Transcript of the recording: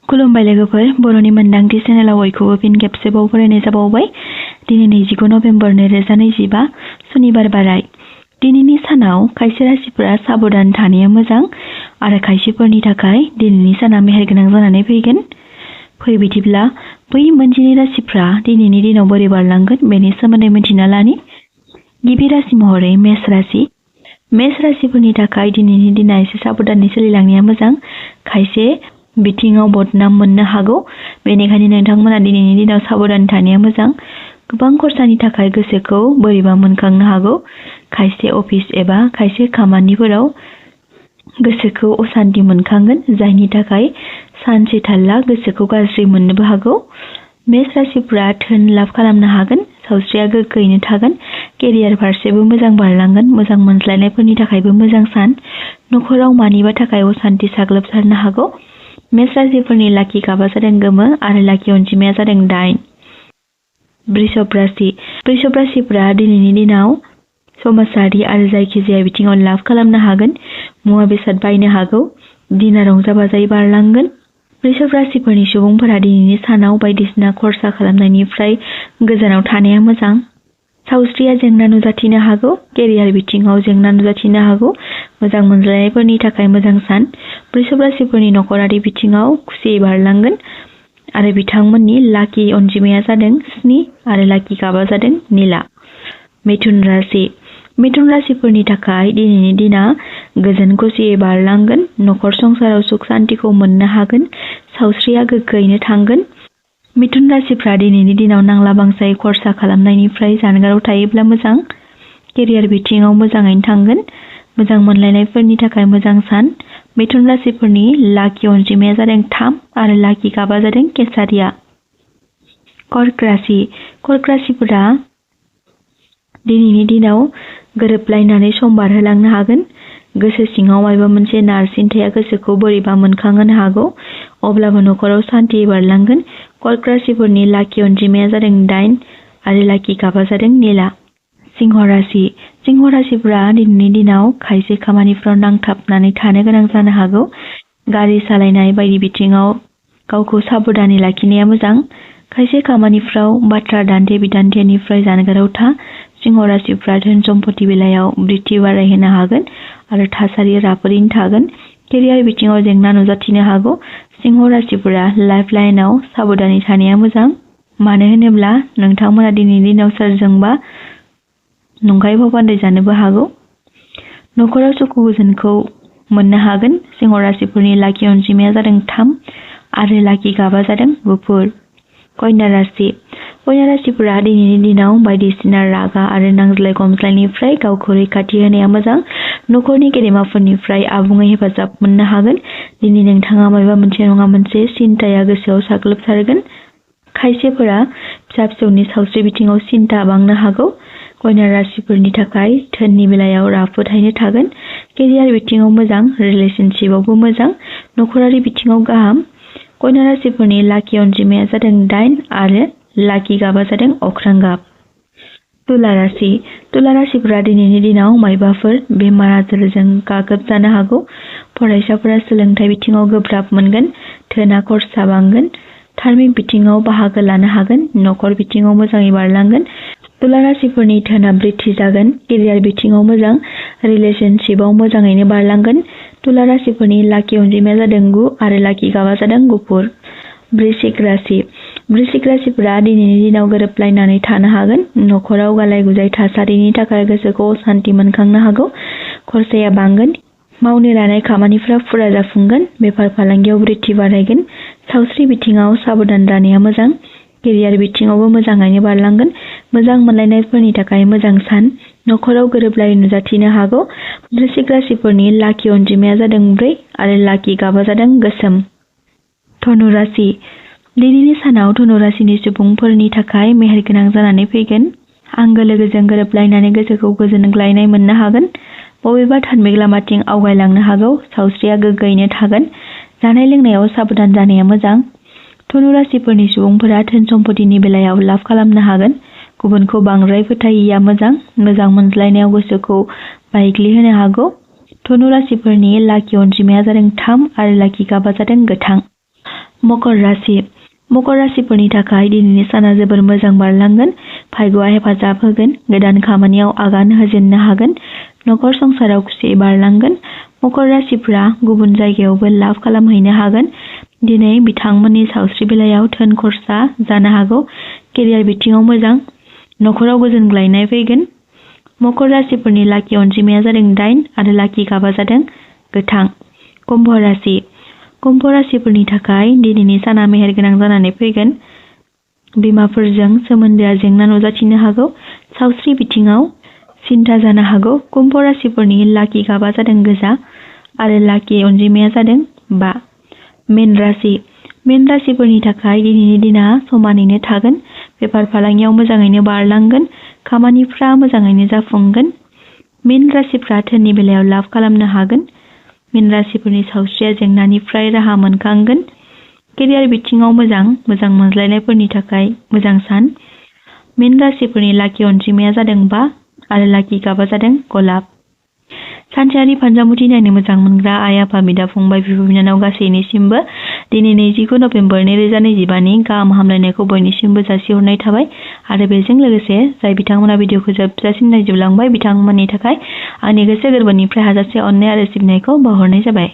खुलुमबाय लोगोफोर, बर'नि मोनदांथि चेनेलाव बयखौबो फिन खेबसेबाव फरायनाय जाबावबाय। दिनै 29 नभेम्बर 2025 सनिबार बाराय। दिनैनि सानाव खायसे राशिफोरा साबधान थानाया मोजां आरो खायसेफोरनि थाखाय दिनैनि साना मेहेरगोनां जानानै फैगोन। फै बिदिब्ला बै मोनजिनै राशिफ्रा दिनैनि दिनाव बोरै बारलांगोन बेनि सोमोन्दै मिथिना लानि। गिबि राशि महरै मेष राशि। मेष राशिफोरनि थाखाय दिनैनि दिना एसे साबधानै सोलिलांनाया मोजां। खायसे बिथिङाव बदनाम मोननो हागौ, बेनिखायनो नोंथांमोना दिनैनि दिनाव साबधान थानाया मोजां। गोबां खरसानि थाखाय गोसोखौ बोरैबा मोनखांनो हागौ। खायसे अफिस एबा खायसे खामानिफोराव गोसोखौ असान्ति मोनखांगोन, जायनि थाखाय सानसे थाल्ला गोसोखौ गाज्रि मोननोबो हागौ। मेष राशिफोरा धोन लाभ खालामनो हागोन, सावस्रिया गोग्गोयैनो थागोन, केरियार फारसेबो मोजां बारलांगोन, मोजां मोनज्लायनायफोरनि थाखायबो मोजां सान। नखराव मानिबा थाखाय असान्ति साग्लोबसारनो हागौ। मेष राशिफोरनि लाखि गाबा जादों गोमो आरो लाखि अनजिमाया जादों 8। वृषभ राशि। वृषभ राशिफोरा दिनैनि दिनाव समाजारि आरो जायखिजाया बिथिङाव लाभ खालामनो हागोन, मुवा बेसाद बायनो हागौ। दिना रंजा बाजायै बारलांगोन। वृषभ राशिफोरनि सुबुंफोरा दिनैनि सानाव बायदिसिना खरसा खालामनायनिफ्राय गोजानाव थानाया मोजां। सावस्रिया जेंना नुजाथिनो हागौ, केरियार बिथिङाव जेंना नुजाथिनो हागौ। मोजां मोनज्लायनायफोरनि थाखाय मोजां सान। वृषभ राशिफोरनि नखरारि बिथिङाव खुसियै बारलांगोन आरो बिथांमोननि लाखि अनजिमाया जादों 7 आरो लाखि गाबा जादों निला। मिथुन राशि। मिथुन राशिफोरनि थाखाय दिनैनि दिना गोजोन खुसियै बारलांगोन। नखर संसाराव सुख सान्तिखौ मोननो हागोन, सावस्रिया गोग्गोयैनो थांगोन। मिथुन राशिफ्रा दिनैनि दिनाव नांला बांसायै खरसा खालामनायनिफ्राय जानगाराव थायोब्ला मोजां। केरियार बिथिङाव मोजाङैनो थांगोन। मोजां मोनलायनायफोरनि थाखाय मोजां सान। मिथुन राशिफोरनि लाखि अनजिमाया जादों 3 आरो लाखि गाबा जादों केसारिया। कर्क राशि। कर्क राशिफोरा दिनैनि दिनाव गोरोबलायनानै सम बारहोलांनो हागोन। गोसो सिङाव माबा मोनसे नारसिनथाया गोसोखौ बोरैबा मोनखांहोनो हागौ, अब्लाबो नखराव सान्थियै बारलांगोन। कर्क राशिफोरनि लाखि अनजिमाया जादों 8 आरो लाखि गाबा जादों निला। सिंह राशि। सिंह राशिफोरा दिनैनि दिनाव खायसे खामानिफ्राव नांथाबनानै थानो गोनां जानो हागौ। गारि सालायनाय बायदि बिथिङाव गावखौ साबधानै लाखिनाया मोजां। खायसे खामानिफ्राव बाथ्रा दान्थे बिदान्थेनिफ्राय जानगाराव था। सिंह राशिफ्रा धोन सम्पति बेलायाव बृद्धि बारायहोनो हागोन आरो थासारिया राफोदैनो थागोन। केरियार बिथिङाव जेंना नुजाथिनो हागौ। सिंह राशिफोरा लाइफ लाइनआव साबधानै थानाया मोजां, मानो होनोब्ला नोंथांमोना दिनैनि दिनाव सोरजोंबा नंखाय फाव फान्दायजानोबो हागौ। नखराव सुखु गोजोनखौ मोननो हागोन। सिंह राशिफोरनि लाखि अनजिमाया जादों 3 आरो लाखि गाबा जादों गुफुर। कन्या राशि। कन्या राशिफोरा दिनैनि दिनाव बायदिसिना रागा आरो नांज्लाय खमज्लायनिफ्राय गावखौ रैखाथि होनाया मोजां। नखरनि गेदेमाफोरनिफ्राय आबुङै हेफाजाब मोननो हागोन। दिनै नोंथाङा माबा मोनसे नङा मोनसे सिन्ताया गोसोआव साग्लोबसारगोन। खायसेफोरा फिसा फिसौनि सावस्रि बिथिङाव सिन्ता बांनो हागौ। कन्या राशिफोरनि थाखाय धोननि बेलायाव राफोदैनो थागोन। केरियार बिथिङाव मोजां, रिलेशनशिपआवबो मोजां, नखरारि बिथिङाव गाहाम। कन्या राशिफोरनि लाखि अनजिमाया जादों 8 आरो लाखि गाबा जादों अख्रां गाब। तुला राशि। तुला राशिफोरा दिनैनि दिनाव मायबाफोर बेमार आजारजों गाग्लोबजानो हागौ। फरायसाफोरा सोलोंथाइ बिथिङाव गोब्राब मोनगोन। धोना खरसा बांगोन। धार्मिक बिथिङाव बाहागो लानो हागोन। नखर बिथिङाव मोजाङै बारलांगोन। तुला राशिफोरनि धोना बृद्धि जागोन। केरियार बिथिङाव मोजां, रिलेशनशिपआव मोजाङैनो बारलांगोन। तुला राशिफोरनि लाखि अनजिमाया जादों 9 आरो लाखि गाबा जादों गुफुर। वृश्चिक राशि। वृश्चिक राशिफोरा दिनैनि दिनाव गोरोबलायनानै थानो हागोन। नखराव गालाय गुजाय थासारिनि थाखाय गोसोखौ असान्ति मोनखांनो हागौ। खरसाया बांगोन। मावनो लानाय खामानिफोरा फुरा जाफुंगोन। बेफार फालांगियाव बृद्धि बारायगोन। सावस्रि बिथिङाव साबधान जानाया मोजां। केरियार बिथिङावबो मोजाङैनो बारलांगोन। मोजां मोनलायनायफोरनि थाखाय मोजां सान। नखराव गोरोबलायै नुजाथिनो हागौ। वृश्चिक राशिफोरनि लाखि अनजिमाया जादों 4 आरो लाखि गाबा जादों गोसोम। धनु राशि। दिनैनि सानाव धनु राशिनि सुबुंफोरनि थाखाय मेहेरगोनां जानानै फैगोन। आंगो लोगोजों गोरोबलायनानै गोसोखौ गोजोनग्लायनाय मोननो हागोन। बबेबा धार्मिक लामाथिं आवगायलांनो हागौ। सावस्रिया गोग्गोयैनो थागोन। जानाय लोंनायाव साबधान जानाया मोजां। धनु राशिफोरनि सुबुंफोरा धोन सम्पतिनि बेलायाव लाभ खालामनो हागोन। गुबुनखौ बांद्राय फोथायिया मोजां। मोजां मोनज्लायनायाव गोसोखौ बायग्लिहोनो हागौ। धनु राशिफोरनि लाखि अनजिमाया जादों 3 आरो लाखि गाबा जादों गोथां। मकर राशि मकर राशिफोरनि थाखाय दिनैनि साना जोबोर मोजां बारलांगोन। भाग्यआ हेफाजाब होगोन। गोदान खामानियाव आगान होजेननो हागोन। नखर संसाराव खुसियै बारलांगोन। मकर राशिफोरा गुबुन जायगायावबो लाभ खालामहैनो हागोन। दिनै बिथांमोननि सावस्रि बेलायाव धोन खरसा जानो हागौ। केरियार बिथिङाव मोजां। नखराव गोजोनग्लायनाय फैगोन। मकर राशिफोरनि लाखि अनजिमाया जादों 8 आरो लाखि गाबा जादों गोथां। कुम्भ राशि कुम्भ राशिफोरनि थाखाय दिनैनि साना मेहेरगोनां जानानै फैगोन। बिमाफोरजों सोमोन्दोआ जेंना नुजाथिनो हागौ। सावस्रि बिथिङाव सिन्था जानो हागौ। कुम्भ राशिफोरनि लाखि गाबा जादों गोजा आरो लाखि अनजिमाया जादों 5। मीन राशिफोरनि थाखाय दिनैनि दिना समानैनो थागोन। बेफार फालांगियाव मोजाङैनो बारलांगोन। खामानिफ्रा मोजाङैनो जाफुंगोन। मीन राशिफ्रा धोननि बेलायाव लाभ खालामनो हागोन। मीन राशिफोरनि सावस्रिया जेंनानिफ्राय राहा मोनखांगोन। केरियार बिथिङाव मोजां मोनज्लायनायफोरनि थाखाय मोजां सान। मीन राशिफोरनि लाखि अनजिमाया जादों 5 आरो लाखि गाबा जादों गलाब। सानसेयारि फानजामुथि नायनो मोजां मोनग्रा आइ आफा बिदा फंबाय बिब' बिनानाव गासैनिसिमबो दिनै 29 नभेम्बर 2025नि गाहाम हामलायनायखौ बयनिसिमबो जासिहरनाय थाबाय आरो बेजों लोगोसे जाय बिथांमोना भिडिअखौ जोबजासिम नायजोबलांबाय बिथांमोननि थाखाय आंनि गोसो गोरबोनिफ्राय हाजासे अननाय आरो सिबिनायखौ बावहरनाय जाबाय।